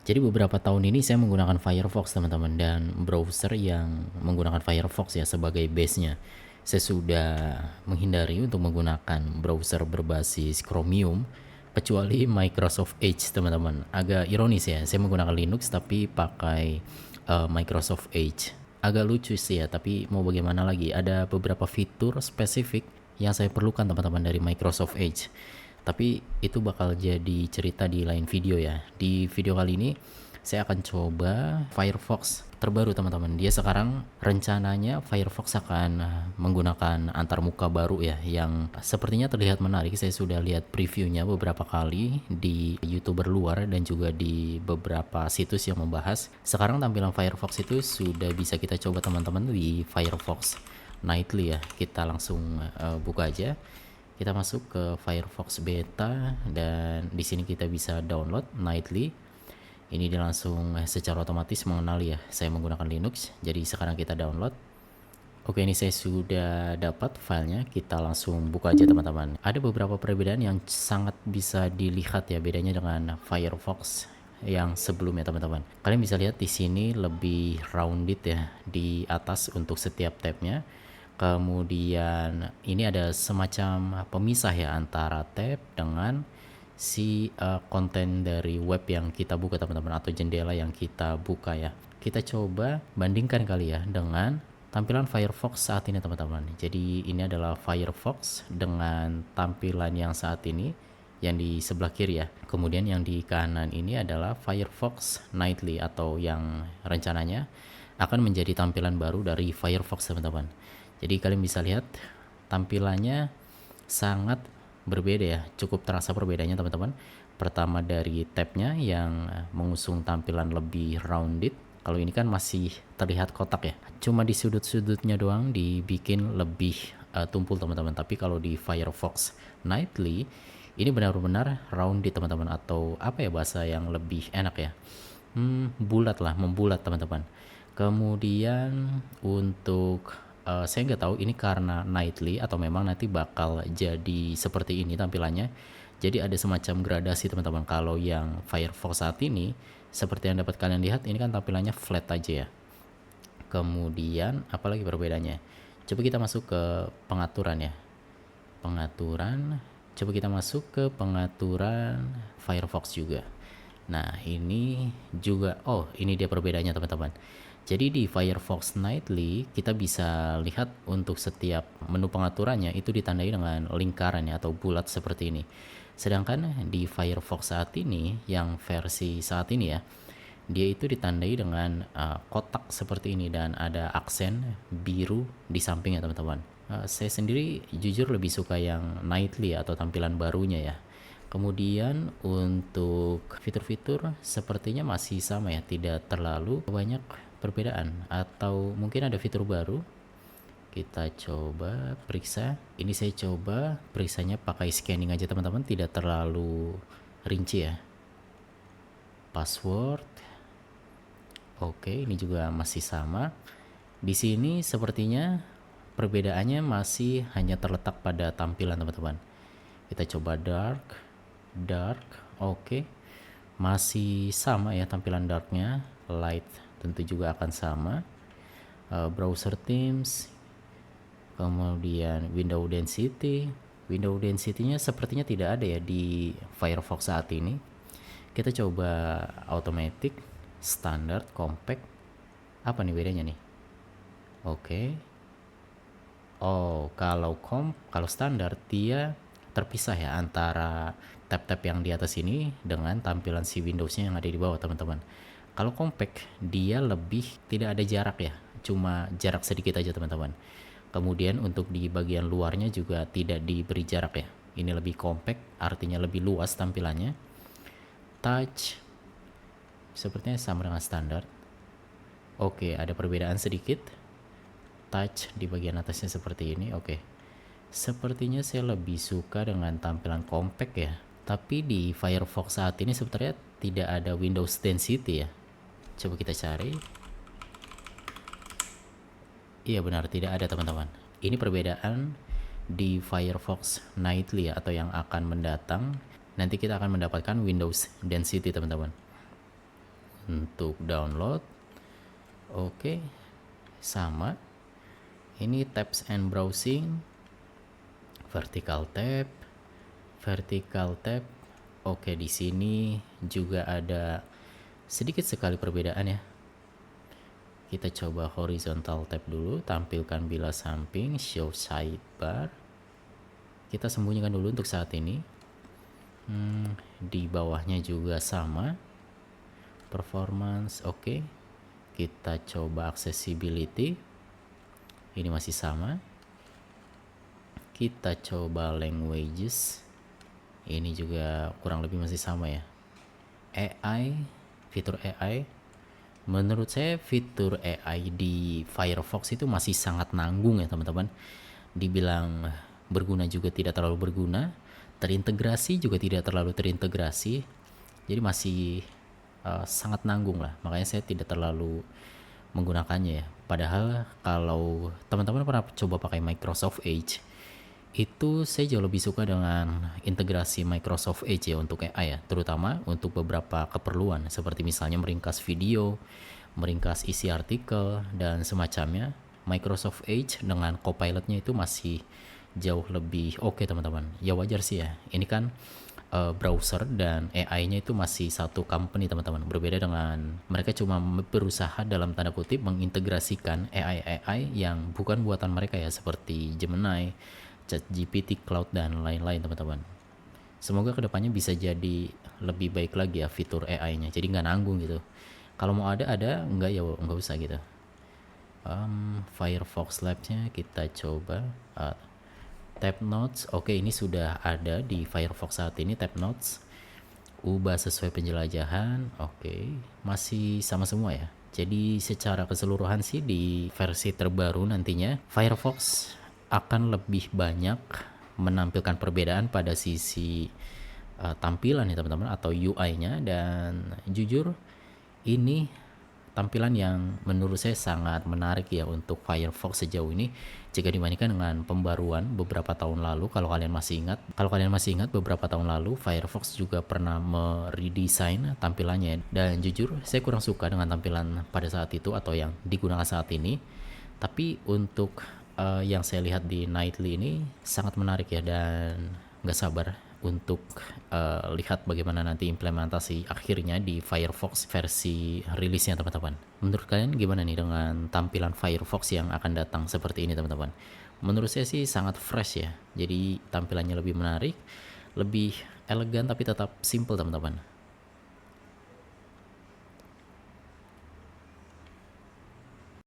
Jadi beberapa tahun ini saya menggunakan Firefox teman-teman, dan browser yang menggunakan Firefox ya sebagai base-nya. Saya sudah menghindari untuk menggunakan browser berbasis Chromium kecuali Microsoft Edge teman-teman. Agak ironis ya, saya menggunakan Linux tapi pakai Microsoft Edge. Agak lucu sih ya, tapi mau bagaimana lagi, ada beberapa fitur spesifik yang saya perlukan teman-teman dari Microsoft Edge. Tapi itu bakal jadi cerita di lain video ya. Di video kali ini saya akan coba Firefox terbaru teman-teman. Dia sekarang rencananya Firefox akan menggunakan antarmuka baru ya, yang sepertinya terlihat menarik. Saya sudah lihat previewnya beberapa kali di YouTuber luar dan juga di beberapa situs yang membahas. Sekarang tampilan Firefox itu sudah bisa kita coba teman-teman di Firefox Nightly ya. Kita langsung buka aja. Kita masuk ke Firefox Beta dan di sini kita bisa download Nightly. Ini dia langsung secara otomatis mengenali ya, saya menggunakan Linux. Jadi sekarang kita download. Oke, ini saya sudah dapat filenya. Kita langsung buka aja teman-teman. Ada beberapa perbedaan yang sangat bisa dilihat ya bedanya dengan Firefox yang sebelumnya teman-teman. Kalian bisa lihat di sini lebih rounded ya di atas untuk setiap tabnya. Kemudian ini ada semacam pemisah ya antara tab dengan si konten dari web yang kita buka teman-teman, atau jendela yang kita buka ya. Kita coba bandingkan kali ya dengan tampilan Firefox saat ini teman-teman. Jadi ini adalah Firefox dengan tampilan yang saat ini yang di sebelah kiri ya. Kemudian yang di kanan ini adalah Firefox Nightly atau yang rencananya akan menjadi tampilan baru dari Firefox teman-teman. Jadi kalian bisa lihat tampilannya sangat berbeda ya, cukup terasa perbedaannya teman-teman. Pertama dari tabnya yang mengusung tampilan lebih rounded. Kalau ini kan masih terlihat kotak ya, cuma di sudut-sudutnya doang dibikin lebih tumpul teman-teman. Tapi kalau di Firefox Nightly ini benar-benar rounded teman-teman, atau apa ya bahasa yang lebih enak ya, bulat lah, membulat teman-teman. Kemudian untuk saya nggak tahu ini karena nightly atau memang nanti bakal jadi seperti ini tampilannya. Jadi ada semacam gradasi teman-teman. Kalau yang Firefox saat ini seperti yang dapat kalian lihat, ini kan tampilannya flat aja ya. Kemudian apalagi perbedaannya? Coba kita masuk ke pengaturan ya. Pengaturan. Coba kita masuk ke pengaturan Firefox juga. Nah ini juga, oh ini dia perbedaannya teman-teman. Jadi di Firefox Nightly kita bisa lihat untuk setiap menu pengaturannya itu ditandai dengan lingkaran ya, atau bulat seperti ini. Sedangkan di Firefox saat ini, yang versi saat ini ya, dia itu ditandai dengan kotak seperti ini dan ada aksen biru di sampingnya teman-teman. Saya sendiri jujur lebih suka yang Nightly atau tampilan barunya ya. Kemudian untuk fitur-fitur sepertinya masih sama ya, tidak terlalu banyak perbedaan, atau mungkin ada fitur baru. Kita coba periksa. Ini saya coba periksanya pakai scanning aja teman-teman, tidak terlalu rinci ya. Password. Oke, ini juga masih sama. Di sini sepertinya perbedaannya masih hanya terletak pada tampilan teman-teman. Kita coba dark, oke. Masih sama ya tampilan darknya. Light tentu juga akan sama. Browser themes, kemudian window density-nya sepertinya tidak ada ya di Firefox saat ini. Kita coba automatic, standard, compact. Apa nih bedanya nih? Oke. Oh, kalau standar dia terpisah ya antara tab-tab yang di atas ini dengan tampilan si Windows-nya yang ada di bawah teman-teman. Kalau compact dia lebih tidak ada jarak ya, cuma jarak sedikit aja teman-teman. Kemudian untuk di bagian luarnya juga tidak diberi jarak ya. Ini lebih compact, artinya lebih luas tampilannya. Touch sepertinya sama dengan standar. Oke, ada perbedaan sedikit. Touch di bagian atasnya seperti ini. Oke. Sepertinya saya lebih suka dengan tampilan compact ya. Tapi di Firefox saat ini sebenarnya tidak ada Windows Density ya. Coba kita cari. Iya benar, tidak ada teman-teman. Ini perbedaan di Firefox Nightly ya, atau yang akan mendatang. Nanti kita akan mendapatkan Windows Density teman-teman. untuk download. Oke, sama. Ini tabs and browsing, vertical tab, vertical tab. Oke, di sini juga ada sedikit sekali perbedaan ya. Kita coba horizontal tab dulu, tampilkan bilas samping, show sidebar. Kita sembunyikan dulu untuk saat ini. Di bawahnya juga sama. Performance, oke. Kita coba accessibility. Ini masih sama. Kita coba languages. Ini juga kurang lebih masih sama ya. AI, fitur AI. Menurut saya fitur AI di Firefox itu masih sangat nanggung ya teman-teman. Dibilang berguna juga tidak terlalu berguna, terintegrasi juga tidak terlalu terintegrasi. Jadi masih sangat nanggung lah. Makanya saya tidak terlalu menggunakannya ya. Padahal kalau teman-teman pernah coba pakai Microsoft Edge, itu saya jauh lebih suka dengan integrasi Microsoft Edge ya untuk AI ya, terutama untuk beberapa keperluan seperti misalnya meringkas video, meringkas isi artikel dan semacamnya. Microsoft Edge dengan Copilot-nya itu masih jauh lebih oke teman-teman. Ya wajar sih ya. Ini kan browser dan AI-nya itu masih satu company teman-teman. Berbeda dengan mereka cuma berusaha dalam tanda kutip mengintegrasikan AI yang bukan buatan mereka ya, seperti Gemini, ChatGPT, Cloud dan lain-lain teman-teman. Semoga kedepannya bisa jadi lebih baik lagi ya fitur AI-nya. Jadi nggak nanggung gitu. Kalau mau ada, nggak ya nggak usah gitu. Firefox Labs-nya kita coba. Tab Notes, oke, ini sudah ada di Firefox saat ini. Tab Notes ubah sesuai penjelajahan. Oke, masih sama semua ya. Jadi secara keseluruhan sih di versi terbaru nantinya Firefox akan lebih banyak menampilkan perbedaan pada sisi tampilan ya teman-teman, atau UI-nya. Dan jujur ini tampilan yang menurut saya sangat menarik ya untuk Firefox sejauh ini jika dibandingkan dengan pembaruan beberapa tahun lalu. Kalau kalian masih ingat beberapa tahun lalu Firefox juga pernah meredesign tampilannya, dan jujur saya kurang suka dengan tampilan pada saat itu atau yang digunakan saat ini. Tapi untuk yang saya lihat di Nightly ini sangat menarik ya, dan nggak sabar untuk lihat bagaimana nanti implementasi akhirnya di Firefox versi rilisnya teman-teman. Menurut kalian gimana nih dengan tampilan Firefox yang akan datang seperti ini teman-teman? Menurut saya sih sangat fresh ya. Jadi tampilannya lebih menarik, lebih elegan tapi tetap simple teman-teman.